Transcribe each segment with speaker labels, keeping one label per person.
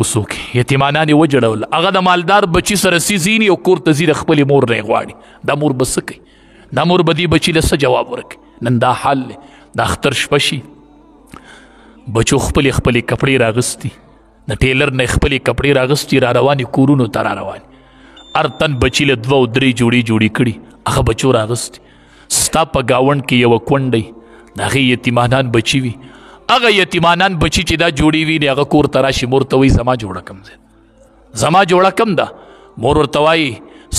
Speaker 1: کوڅو کې یتیمانان یې وجړول. هغه د مالدار بچي سره سیزیني او کور ته ځي د خپلې مور نه یې غواړي. دا مور به څه کوي؟ دا مور به دې بچي له څه جواب ورکوي؟ نن دا حال دی. د اختر شپه شي، بچو خپلې کپړې راغستي، د ټیلر نه خپلې کپړې راغستي، را روانې کورونو ته را روانې. هر تن بچي له 2 او 3 جوړې کړي، هغه بچو راغستي. ستا په ګاونډ کې یوه کونډۍ د هغې یتیمانان بچي وي، هغه یتیمانان بچي چې دا جوړې وي هغه کور ته راشي، مور ته وایي زما جوړه کم ده، زما جوړه کم ده. مور ورته وایي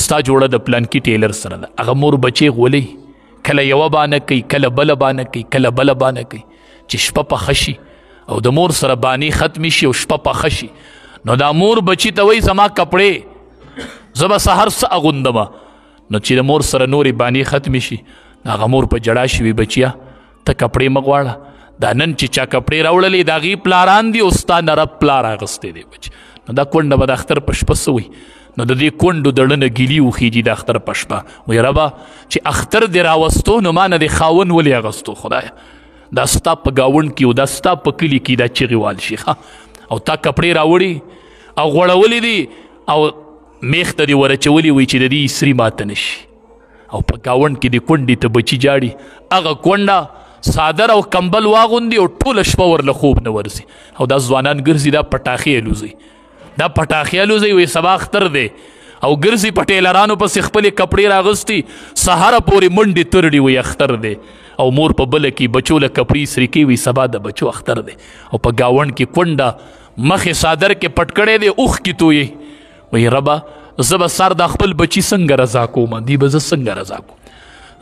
Speaker 1: ستا جوړه د پلانکي ټیلر سره ده. هغه مور بچی غولي، کله یوه بانه کوي، کله بله بانه کوي، کله بله بانه کوي، چې شپه پخه شي او د مور سره بانې ختمې شي او شپه پخه شي. نو دا مور بچي ته وایي زما کپړې زه به سهار څه اغوندمه. نو چې د مور سره نورې بانې ختمې شي، هغه مور په جړا شي، وي بچیا ته کپړې مه غواړه، دا نن چې چا کپړې راوړلې د هغې پلاران دي او ستا نرب پلار اغوستی دی بچ. نو دا کونډه به د اختر په شپه څه وایي؟ نو د دې کونډو دړنه ګیلي وخیږي د اختر په شپه. وایي ربه چې اختر دې راوستو نو ما نه دې خاون ولې اغوستو خدایه؟ دا ستا په ګاونډ کې او دا ستا په کلي کې دا چغې وال شي او تا کپړې راوړي او غوړولې دي او میخ ته دې ورچولي وي چې د دې اسري ماته نه شي. او په ګاونډ کې دې کونډې ته بچي جاړي، هغه کونډه صادر او کمبل واغوندي او ټوله شپه ورله خوب نه ورځي. او دا ځوانان ګرځي دا پټاخې الوزي، دا پټاخې الوزي، وایي سبا اختر دی او ګرځي په ټیلرانو پسې خپلې کپړې راغستي، سهاره پورې منډې ترړي، وایي اختر دی. او مور په بله کې بچو له کپړې سرې کوي، وایي سبا د بچو اختر دی. او په ګاونډ کې کونډه مخې صادر کې پټ کړی دی، اوښ کې تویي. وایي ربه زه به سر دا خپل بچي څنګه رضا کوم؟ دی به زه څنګه رضا کوم؟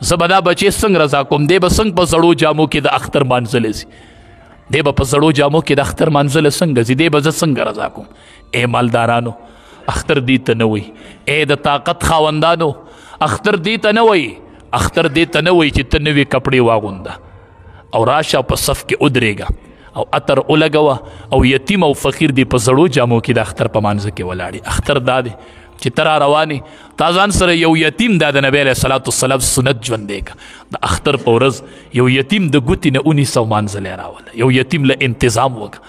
Speaker 1: زه به دا بچی څنګه رضا کوم؟ دی به څنګه په زړو جامو کې د اختر مانځلی سي؟ دی به په زړو جامو کې د اختر مانځله څنګه ځي؟ دی به زه څنګه رضا کوم؟ ای مالدارانو اختر دې ته نه وایي. ای د طاقت خاوندانو اختر دې ته نه وایي. اختر دې ته نه وایي چې ته نوې کپړې واغونده او راشه په صف کې ودرېږه او عطر ولګوه او یتیم او فقیر دې په زړو جامو کې د اختر په مانځه کې ولاړي. اختر دا دی چې ته را روانې تا ځان سره یو یتیم دا د نبی علیه صلات وسلام سنت ژوندی که د اختر په ورځ یو یتیم د ګوتې نه 1900 مانځلی راوله، یو یتیم له انتظام وکړه،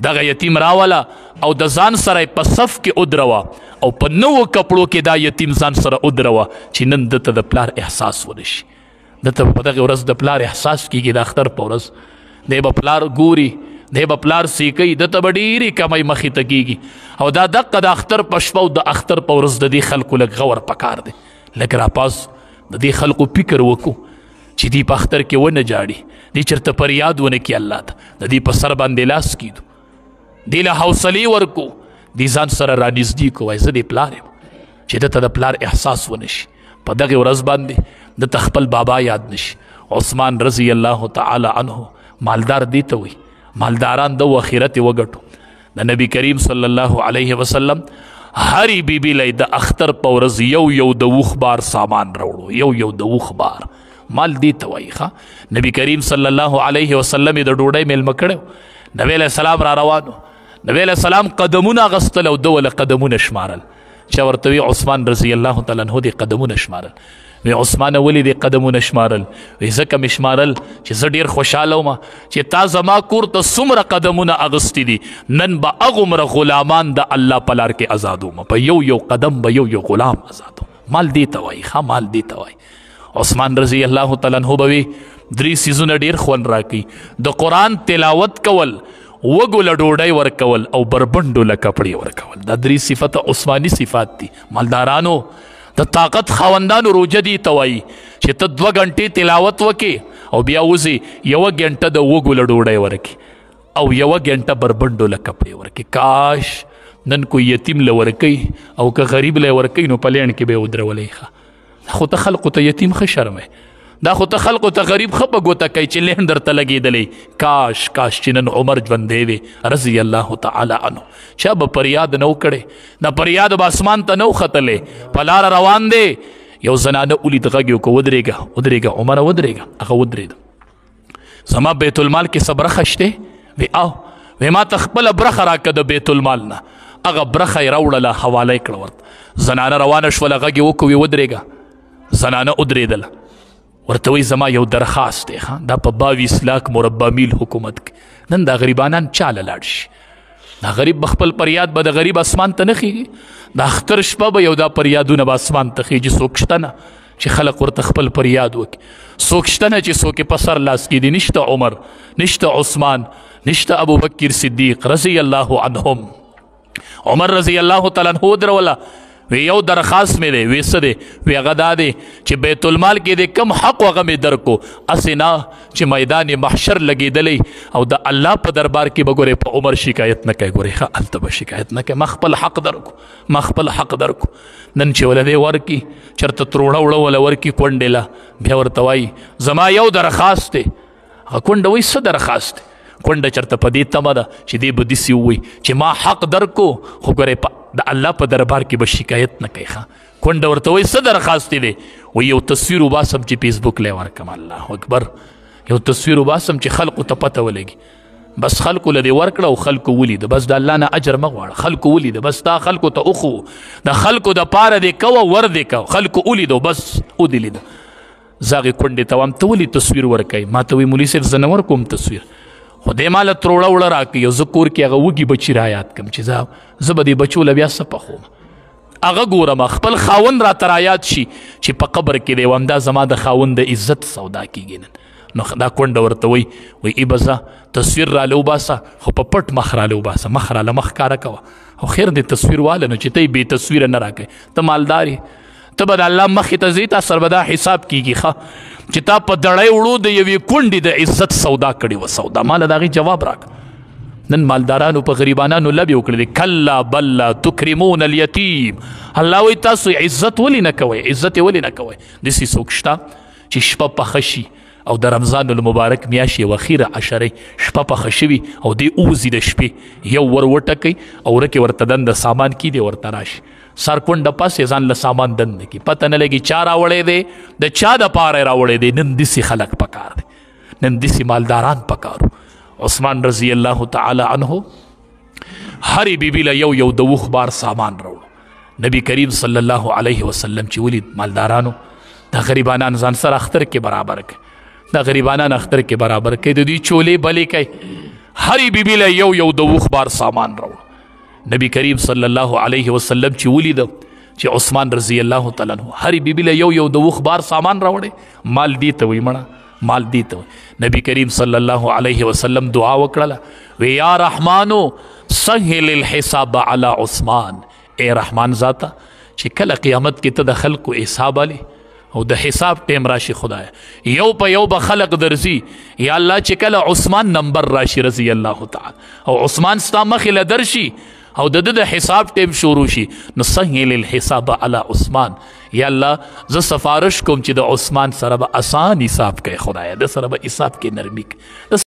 Speaker 1: دغه یتیم راوله او د ځان سره په صف کې ودروه او په نوو کپړو کې دا یتیم ځان سره ودروه چې نن دته د پلار احساس ونشي. دته په دغه ورځ د پلار احساس کېږي د اختر په ورځ. دی به پلار ګوري، دی به پلار سیکوي، دته به ډېرې کمۍ مخې ته کېږي. او دا دقه د اختر په شپه او د اختر په ورځ د دې خلکو لږ غور پکار دی، لږ راپاس د دې خلکو فکر وکړو چې دوی په اختر کې ونه جاړي، دوی چېرته فریاد ونه کړي الله ته، د دې په سر باندې لاس کېږدو، دې له حوصلې ورکو، دې ځان سره رانږدې کړو، وایي زه دې پلار یم چې دته د پلار احساس ونه شي. په دغې ورځ باندې دته خپل بابا یاد نشي. عثمان رضی الله تعالی عنه مالدار دې ته وایي، مالداران د آخرت وګټو. د نبی کریم صلی الله علیه وسلم هری بیبي لی د اختر په ورځ یو د وخ بار سامان راوړو، یو د وخ بار مال دې ته وایي. نبی کریم صلی الله علیه وسلم د ډوډۍ میلمه کړی، نبی علیه السلام را روانو، نبی علیه السلام قدمونه اغوستل او ده له قدمونه شمارل. چا ورته وی عثمان رضی الله تعالی عنه دې قدمونه شمارل. وی عثمان ولې دې قدمونه شمارل؟ وی ځکه مې شمارل چې زه ډېر خوشحاله وم چې تا زما کور ته څومره قدمونه اغوستي دي، نن به هغومره غلامان د الله په لار کې ازادوم، په یو قدم به یو غلام ازادوم. مال دې ته وایي، ښه مال دې ته وایي. عثمان رضی الله تعالی عنه به وی 3 څیزونه ډېر خوند راکوي: د قرآن تلاوت کول، وږو له ډوډۍ ورکول او بربنډو له کپړې ورکول. دا 3 صفته عثماني صفات دي. مالدارانو د طاقت خاوندانو روجه دي ته وایي چې ته 2 غنټې تلاوت وکې او بیا وځي 1 غنټه د وږو له ډوډۍ ورکې او 1 غنټه بربنډو له کپړې ورکې. کاش نن کوئی یتیم له ورکوي او که غریب له ورکوي نو په لینډ کې به یې ودرولی. ښه خو ته خلقو ته یتیم ښه شرموي، دا خو ته خلقو ته غریب ښه په ګوته کوي چې لینډ درته لګېدلی. کاش چې نن عمر ژوندی وي رضی الله تعالی عنه، چا به فریاد نه و کړی، دا فریاد به اسمان ته نه و ختلی. په لاره روان دی، یو زنانه ولید، غږ یې وکړه ودرېږه عمره ودرېږه. هغه ودرېده. زما بیت المال کې څه برخه شته؟ وی او وی ما ته خپله برخه راکړه د بیت المال نه. هغه برخه یې راوړله، حواله یې کړه ورته. زنانه روانه شوله، غږ یې وکړو، وی ودرېږه. زنانه ودرېدله، ورته وایي زما یو درخواست دی، دا په 22 لاک مربع میل حکومت کې نن دا غریبانان چاله لاړ شي، دا غریب بخپل پریاد به د غریب اسمان ته نه خیږي د اختر شپه به یو دا پریادونه به اسمان ته خیږي څوک شته نه چې خلق ورته خپل پریاد وکړي څوک شته نه چې څوک په سر لاس کړي نشته عمر نشته عثمان نشته ابو بکر صدیق رضی الله عنهم عمر رضی الله تعالی عنہ دروله وی یو درخواست مې دی وی څه دی وی هغه دا دی چې بیت المال کې د کم حق هغه مې درکو هسې نه چې میدان محشر لګېدلی او د الله په دربار کې به ګورې په عمر شکایت نه کوي ګورې ښه هلته به شکایت نه کوي ما خپل حق درکو ما خپل حق درکو نن چې وله دی ورکي چېرته تروړه وړه وله ورکي کونډې له بیا ورته وایي زما یو درخواست دی هغه کونډه وایي څه درخواست دی کونډه چېرته په دې تمه ده چې دی به داسې ووایي چې ما حق درکو خو ګورې د الله په دربار کې به شکایت نه کوي ښه کونډه ورته وایي څه درخواست دی وایي یو تصویر وباسم چې فیسبوک لی ورکړم الله اکبر یو تصویر وباسم چې خلقو ته پته ولګي بس خلقو له دې ورکړه او خلقو ولیده بس د الله نه اجر مه غواړه خلقو ولیده بس دا خلقو ته اخو د خلقو د پاره دې کوه ور دې کوه خلقو ولیدو بس ودې لیده زه هغې کونډې ته وایم ته ولې تصویر ورکوي ما ته وایي مولي صاحب زه نه ورکوم تصویر خدای ماله تروړه وړه راکړي او زه کور کې هغه وږي بچي رایاد کړم چې زه به دې بچو له بیا څه پخوم هغه ګورم خپل خاوند راته رایاد شي چې په قبر کې دی وم دا زما د خاوند د عزت سودا کېږي نن نو دا کونډه ورته وایي ای به زه تصویر راله وباسه خو په پټ مخ راله وباسه مخ راله مخ ښکاره کوه او خیر دې تصویر واله نو چې ته یې بې تصویره نه راکوې ته مالدار ته به د الله مخې ته ځې تا سره به دا حساب کېږي ښه چې تا په دړی وړو د یوې کونډې د عزت سودا کړې وه سودا ماله د هغې جواب راکړه نن مالدارانو په غریبانانو لبې وکړلې کلا بلا تکرمون الیتیم الله وایي تاسو عزت ولې نه کوئ عزت یې ولې نه کوئ داسې څوک شته چې شپه پخه شي او د رمضان المبارک میاشت یو اخیره عشرې شپه پخه شوي او دی اوزي د شپې یو ور وټکئ او ورکې ورته دنده سامان کی دی ورته راشي سر کونډه پسې ځان له سامان دنده کی پته نه لګي چا راوړی دی د چا دپاره یې راوړی دی نن داسې خلک پکار دی نن داسې مالداران پکارو عثمان رضی الله تعالی عنه هرې بیبي له یو د وخ بار سامان راوړو نبی کریم صلی الله علیه وسلم چې ولید مالدارانو دا غریبانان ځان سره اختر کې برابر کړي دا غریبانان اختر کې برابر کوي د دوی چولې بلې کوي هرې بیبي له یو د وخ بار سامان راوړو نبی کریم صلی الله علیه وسلم چې ولیده چې عثمان رضی الله تعالی عنہ هرې بیبي له یو د وخ بار سامان راوړی مال دې ته وایي مړه مال دې ته وایي نبی کریم صلی الله علیه وسلم دعا وکړله وی یا رحمانو سهل الحساب علی عثمان ای رحمان ذاته چې کله قیامت کې ته د خلقو حساب علی او د حساب ټیم راشي خدای یو په یو به خلق درځي یا الله چې کله عثمان نمبر راشي رضی الله تعالی او عثمان ستا مخې له درشي او د حساب ټیم شروع شي نو سهل الحساب علی عثمان یا الله زه سفارش کوم چې د عثمان سره به آسان حساب کوي خدای د سره به حساب کې نرمي کوي